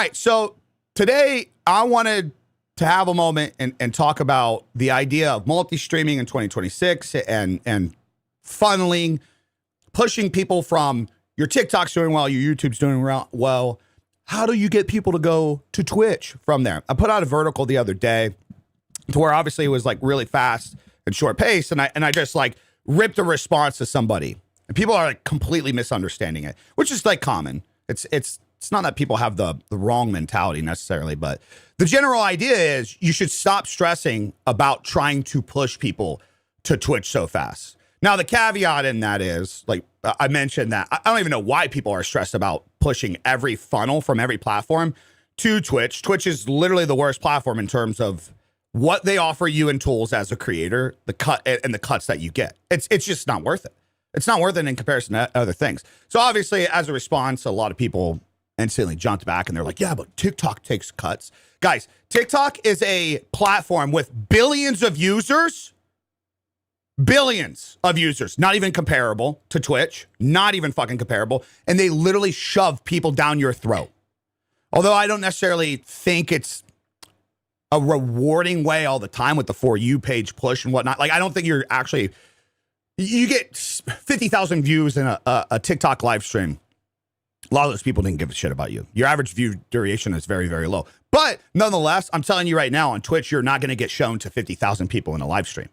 right, so today I wanted to have a moment and talk about the idea of multi-streaming in 2026 and funneling, pushing people from your TikTok's doing well, your YouTube's doing well. How do you get people to go to Twitch from there? I put out a vertical the other day to where obviously it was like really fast and short pace, and I just like ripped a response to somebody, and people are like completely misunderstanding it, which is like common. It's not that people have the wrong mentality necessarily, but the general idea is you should stop stressing about trying to push people to Twitch so fast. Now, the caveat in that is, like I mentioned, that I don't even know why people are stressed about pushing every funnel from every platform to Twitch. Twitch is literally the worst platform in terms of what they offer you in tools as a creator, the cut and the cuts that you get. It's just not worth it. It's not worth it in comparison to other things. So obviously, as a response, a lot of people instantly jumped back and they're like, yeah, but TikTok takes cuts. Guys, TikTok is a platform with billions of users. Billions of users, not even comparable to Twitch, not even fucking comparable. And they literally shove people down your throat. Although I don't necessarily think it's a rewarding way all the time with the For You page push and whatnot. Like, I don't think you're actually, you get 50,000 views in a TikTok live stream. A lot of those people didn't give a shit about you. Your average view duration is very, very low. But nonetheless, I'm telling you right now, on Twitch, you're not going to get shown to 50,000 people in a live stream.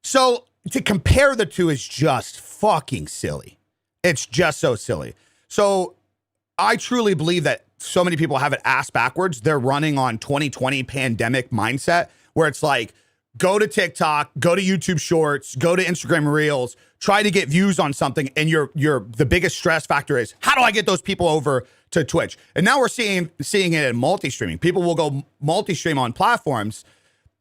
So to compare the two is just fucking silly. It's just so silly. So I truly believe that so many people have it ass backwards. They're running on 2020 pandemic mindset where it's like, go to TikTok, go to YouTube Shorts, go to Instagram Reels, try to get views on something, and the biggest stress factor is, how do I get those people over to Twitch? And now we're seeing it in multi-streaming. People will go multi-stream on platforms,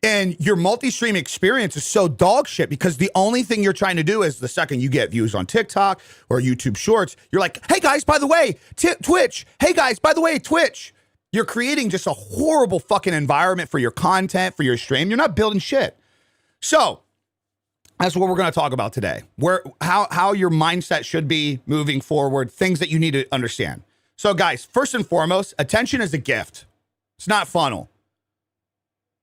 and your multi-stream experience is so dog shit because the only thing you're trying to do is the second you get views on TikTok or YouTube Shorts, you're like, hey guys, by the way, Twitch. Hey guys, by the way, Twitch. You're creating just a horrible fucking environment for your content, for your stream. You're not building shit. So that's what we're going to talk about today. How your mindset should be moving forward, things that you need to understand. So guys, first and foremost, attention is a gift. It's not funnel.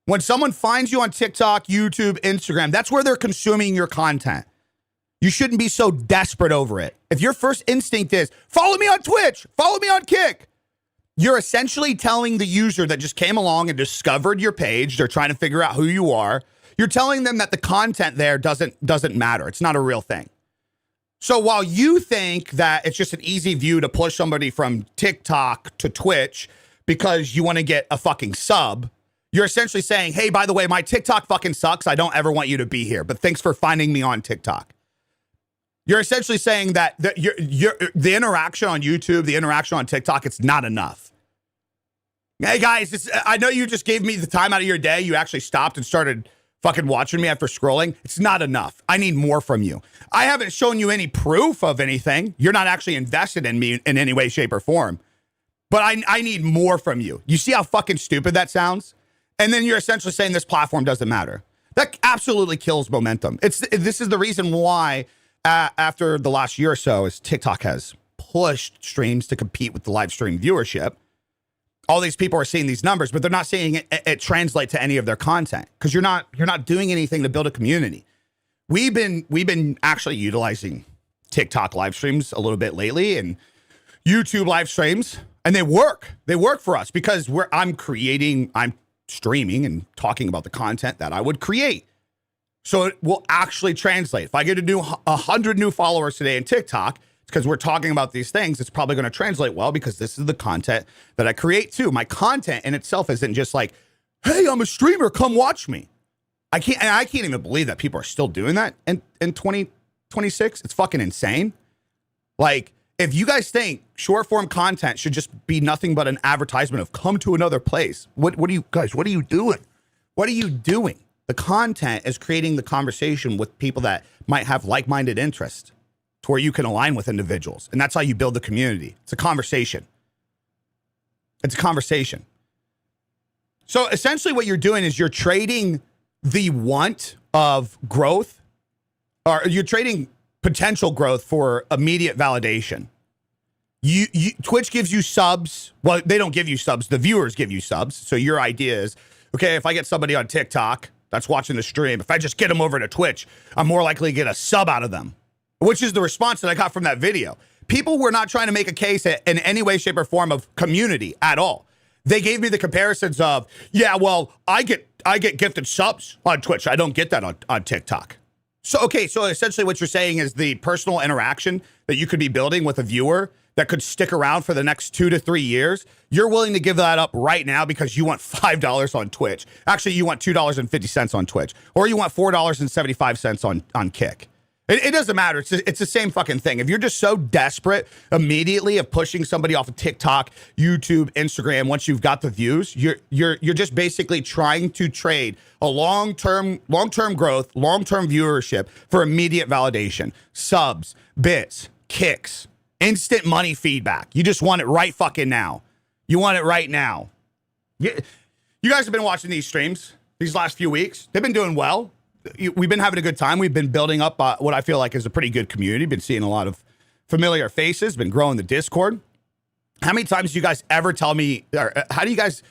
When someone finds you on TikTok, YouTube, Instagram, that's where they're consuming your content. You shouldn't be so desperate over it. If your first instinct is, follow me on Twitch, follow me on Kick, you're essentially telling the user that just came along and discovered your page, they're trying to figure out who you are, you're telling them that the content there doesn't matter. It's not a real thing. So while you think that it's just an easy view to push somebody from TikTok to Twitch because you want to get a fucking sub, you're essentially saying, hey, by the way, my TikTok fucking sucks. I don't ever want you to be here, but thanks for finding me on TikTok. You're essentially saying that the interaction on YouTube, the interaction on TikTok, it's not enough. Hey guys, I know you just gave me the time out of your day. You actually stopped and started fucking watching me after scrolling. It's not enough. I need more from you. I haven't shown you any proof of anything. You're not actually invested in me in any way, shape, or form. But I need more from you. You see how fucking stupid that sounds? And then you're essentially saying this platform doesn't matter. That absolutely kills momentum. This is the reason why after the last year or so, as TikTok has pushed streams to compete with the live stream viewership, all these people are seeing these numbers, but they're not seeing it translate to any of their content because you're not doing anything to build a community. We've been actually utilizing TikTok live streams a little bit lately and YouTube live streams, and they work. They work for us because I'm streaming and talking about the content that I would create. So it will actually translate. If I get 100 new followers today in TikTok, it's because we're talking about these things. It's probably going to translate well because this is the content that I create too. My content in itself isn't just like, hey, I'm a streamer, come watch me. I can't even believe that people are still doing that in 2026. It's fucking insane. Like, if you guys think short form content should just be nothing but an advertisement of come to another place, what are you doing? What are you doing? The content is creating the conversation with people that might have like-minded interests to where you can align with individuals. And that's how you build the community. It's a conversation. It's a conversation. So essentially what you're doing is you're trading the want of growth, or you're trading potential growth for immediate validation. Twitch gives you subs. Well, they don't give you subs. The viewers give you subs. So your idea is, okay, if I get somebody on TikTok that's watching the stream, if I just get them over to Twitch, I'm more likely to get a sub out of them, which is the response that I got from that video. People were not trying to make a case in any way, shape, or form of community at all. They gave me the comparisons of, yeah, well, I get gifted subs on Twitch. I don't get that on TikTok. So, okay, so essentially what you're saying is the personal interaction that you could be building with a viewer that could stick around for the next 2 to 3 years, you're willing to give that up right now because you want $5 on Twitch. Actually, you want $2.50 on Twitch, or you want $4.75 on Kick. It doesn't matter. It's the same fucking thing. If you're just so desperate immediately of pushing somebody off of TikTok, YouTube, Instagram, once you've got the views, you're just basically trying to trade a long-term growth, long-term viewership for immediate validation, subs, bits, kicks, instant money feedback. You just want it right fucking now. You want it right now. You guys have been watching these streams these last few weeks. They've been doing well. We've been having a good time. We've been building up what I feel like is a pretty good community. Been seeing a lot of familiar faces. Been growing the Discord. How many times do you guys ever tell me, or how many times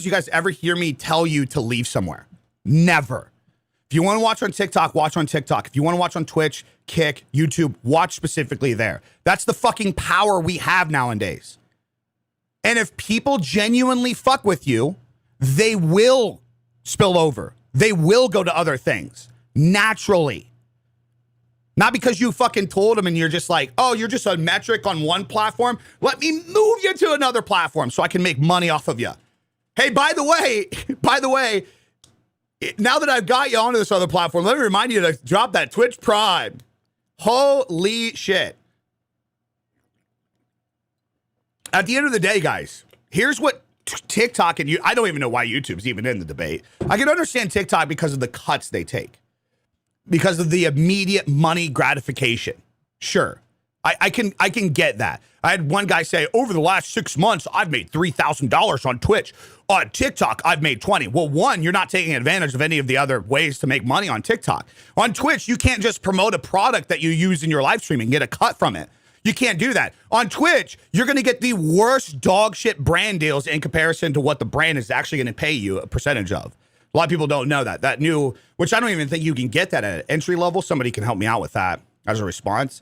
do you guys ever hear me tell you to leave somewhere? Never. If you want to watch on TikTok, watch on TikTok. If you want to watch on Twitch, Kick, YouTube, watch specifically there. That's the fucking power we have nowadays. And if people genuinely fuck with you, they will spill over. They will go to other things naturally. Not because you fucking told them and you're just like, oh, you're just a metric on one platform. Let me move you to another platform so I can make money off of you. Hey, by the way, now that I've got you onto this other platform, let me remind you to drop that Twitch Prime. Holy shit. At the end of the day, guys, here's what TikTok and I don't even know why YouTube's even in the debate. I can understand TikTok because of the cuts they take, because of the immediate money gratification. Sure, I can get that. I had one guy say, over the last 6 months, I've made $3,000 on Twitch. On TikTok, I've made 20. Well, one, you're not taking advantage of any of the other ways to make money on TikTok. On Twitch, you can't just promote a product that you use in your live stream and get a cut from it. You can't do that. On Twitch, you're going to get the worst dog shit brand deals in comparison to what the brand is actually going to pay you a percentage of. A lot of people don't know that. That new, which I don't even think you can get that at entry level. Somebody can help me out with that as a response.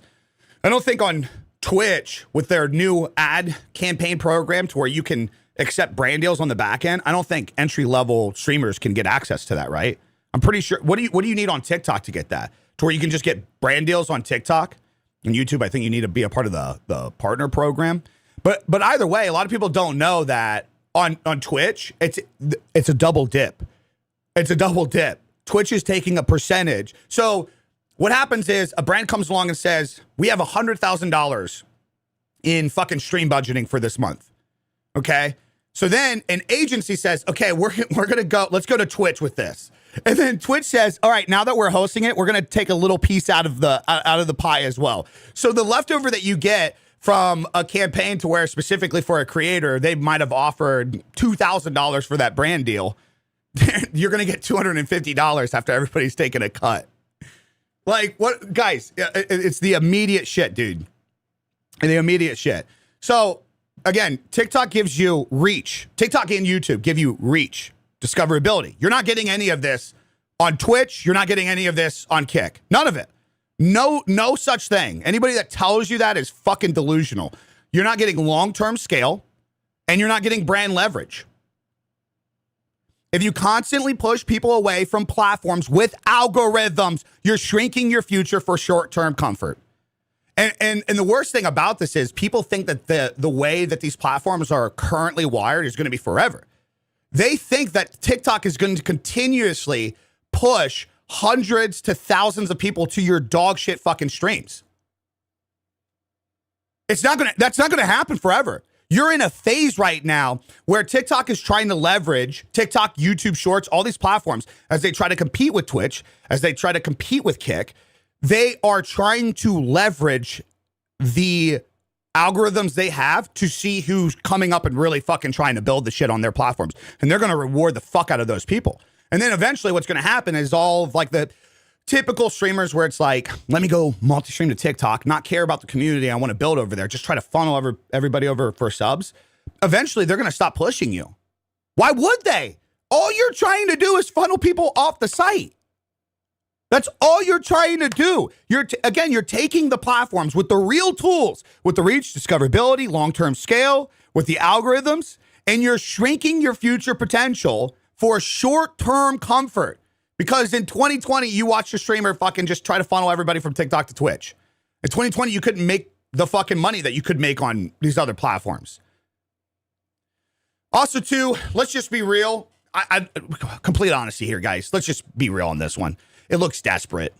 I don't think on Twitch, with their new ad campaign program to where you can accept brand deals on the back end, I don't think entry level streamers can get access to that, right? I'm pretty sure. What do you need on TikTok to get that? To where you can just get brand deals on TikTok? And YouTube, I think you need to be a part of the partner program. But either way, a lot of people don't know that on Twitch, it's a double dip. It's a double dip. Twitch is taking a percentage. So what happens is a brand comes along and says, we have $100,000 in fucking stream budgeting for this month. Okay? So then an agency says, okay, we're gonna go, let's go to Twitch with this. And then Twitch says, all right, now that we're hosting it, we're going to take a little piece out of the pie as well. So the leftover that you get from a campaign to where specifically for a creator, they might have offered $2,000 for that brand deal. You're going to get $250 after everybody's taken a cut. Like, what, guys, it's the immediate shit, dude. The immediate shit. So again, TikTok gives you reach. TikTok and YouTube give you reach. Discoverability. You're not getting any of this on Twitch. You're not getting any of this on Kick. None of it. No such thing. Anybody that tells you that is fucking delusional. You're not getting long-term scale, and you're not getting brand leverage. If you constantly push people away from platforms with algorithms, you're shrinking your future for short-term comfort. And the worst thing about this is people think that the way that these platforms are currently wired is going to be forever. They think that TikTok is going to continuously push hundreds to thousands of people to your dog shit fucking streams. That's not going to happen forever. You're in a phase right now where TikTok is trying to leverage TikTok, YouTube Shorts, all these platforms as they try to compete with Twitch, as they try to compete with Kick. They are trying to leverage the algorithms they have to see who's coming up and really fucking trying to build the shit on their platforms. And they're going to reward the fuck out of those people. And then eventually what's going to happen is all of like the typical streamers where it's like, let me go multi-stream to TikTok, not care about the community I want to build over there, just try to funnel everybody over for subs. Eventually, they're going to stop pushing you. Why would they? All you're trying to do is funnel people off the site. That's all you're trying to do. You're taking the platforms with the real tools, with the reach, discoverability, long-term scale, with the algorithms, and you're shrinking your future potential for short-term comfort. Because in 2020, you watched a streamer fucking just try to funnel everybody from TikTok to Twitch. In 2020, you couldn't make the fucking money that you could make on these other platforms. Also, too, let's just be real. I complete honesty here, guys. Let's just be real on this one. It looks desperate.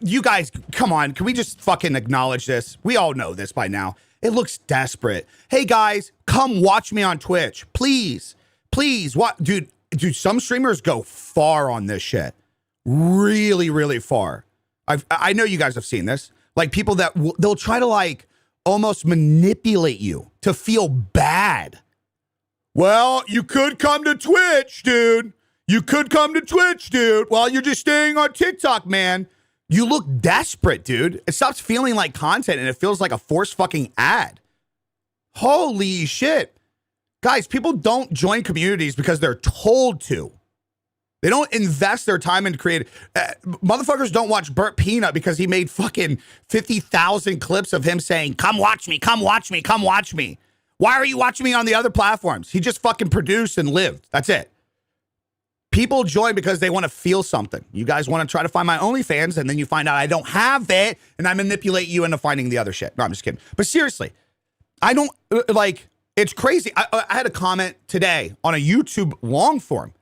You guys, come on. Can we just fucking acknowledge this? We all know this by now. It looks desperate. Hey, guys, come watch me on Twitch. Please. Please. What? Dude, some streamers go far on this shit. Really, really far. I know you guys have seen this. Like, people that they'll try to, like, almost manipulate you to feel bad. Well, you could come to Twitch, dude. You could come to Twitch, dude, while you're just staying on TikTok, man. You look desperate, dude. It stops feeling like content and it feels like a forced fucking ad. Holy shit. Guys, people don't join communities because they're told to. They don't invest their time in creative. Motherfuckers don't watch Burt Peanut because he made fucking 50,000 clips of him saying, come watch me, come watch me, come watch me. Why are you watching me on the other platforms? He just fucking produced and lived. That's it. People join because they want to feel something. You guys want to try to find my OnlyFans, and then you find out I don't have it, and I manipulate you into finding the other shit. No, I'm just kidding. But seriously, I don't, like, it's crazy. I had a comment today on a YouTube long form.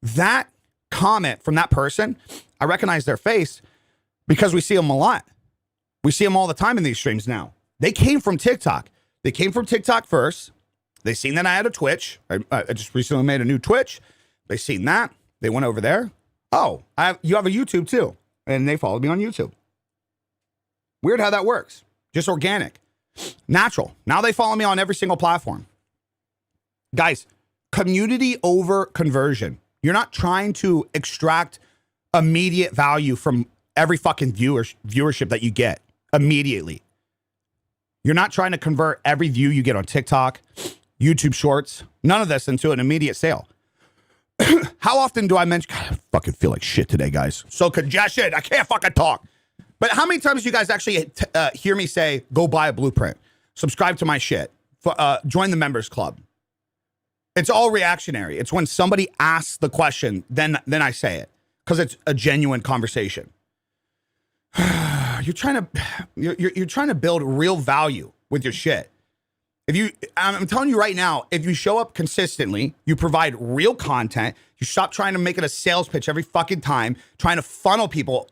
That comment from that person, I recognize their face because we see them a lot. We see them all the time in these streams now. They came from TikTok. They came from TikTok first. They seen that I had a Twitch. I just recently made a new Twitch. They seen that. They went over there. Oh, you have a YouTube too. And they followed me on YouTube. Weird how that works. Just organic. Natural. Now they follow me on every single platform. Guys, community over conversion. You're not trying to extract immediate value from every fucking viewership that you get immediately. You're not trying to convert every view you get on TikTok, YouTube Shorts, none of this into an immediate sale. How often do I mention, God, I fucking feel like shit today, guys. So congested, I can't fucking talk. But how many times do you guys actually hear me say, go buy a blueprint, subscribe to my shit, join the members club? It's all reactionary. It's when somebody asks the question, then I say it, because it's a genuine conversation. You're trying to build real value with your shit. I'm telling you right now, if you show up consistently, you provide real content, you stop trying to make it a sales pitch every fucking time, trying to funnel people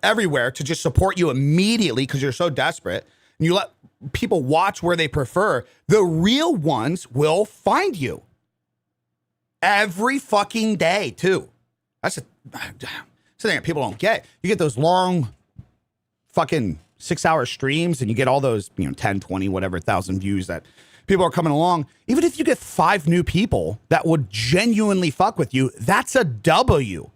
everywhere to just support you immediately because you're so desperate, and you let people watch where they prefer, the real ones will find you. Every fucking day, too. That's something that people don't get. You get those long fucking 6-hour streams and you get all those, 10, 20, whatever, 1,000 views that people are coming along. Even if you get 5 new people that would genuinely fuck with you, that's a W.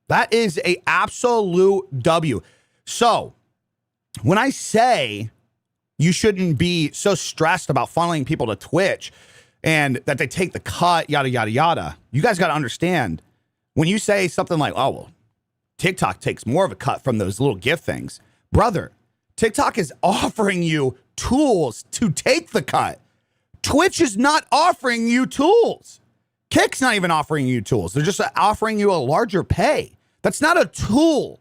That is a absolute W. So when I say you shouldn't be so stressed about funneling people to Twitch and that they take the cut, yada, yada, yada, you guys got to understand when you say something like, oh, well, TikTok takes more of a cut from those little gift things. Brother, TikTok is offering you tools to take the cut. Twitch is not offering you tools. Kick's not even offering you tools. They're just offering you a larger pay. That's not a tool.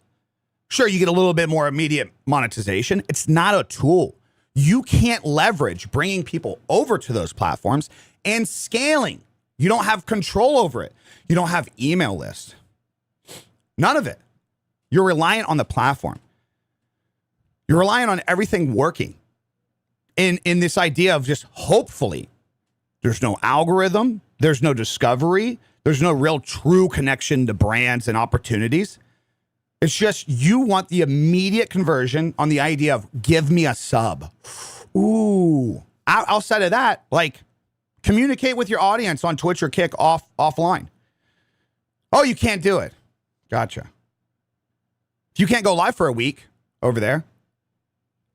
Sure, you get a little bit more immediate monetization. It's not a tool. You can't leverage bringing people over to those platforms and scaling. You don't have control over it. You don't have email lists. None of it. You're reliant on the platform. You're relying on everything working in this idea of just hopefully there's no algorithm, there's no discovery, there's no real true connection to brands and opportunities. It's just you want the immediate conversion on the idea of give me a sub. Ooh. Outside of that, like communicate with your audience on Twitch or Kick offline. Oh, you can't do it. Gotcha. If you can't go live for a week over there,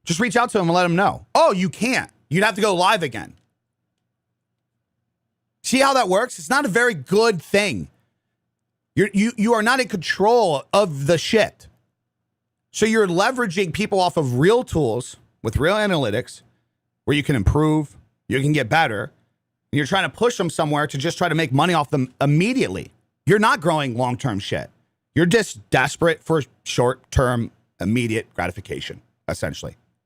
just reach out to them and let them know. Oh, you can't. You'd have to go live again. See how that works? It's not a very good thing. You are not in control of the shit. So you're leveraging people off of real tools with real analytics where you can improve, you can get better, and you're trying to push them somewhere to just try to make money off them immediately. You're not growing long-term shit. You're just desperate for short-term, immediate gratification, essentially.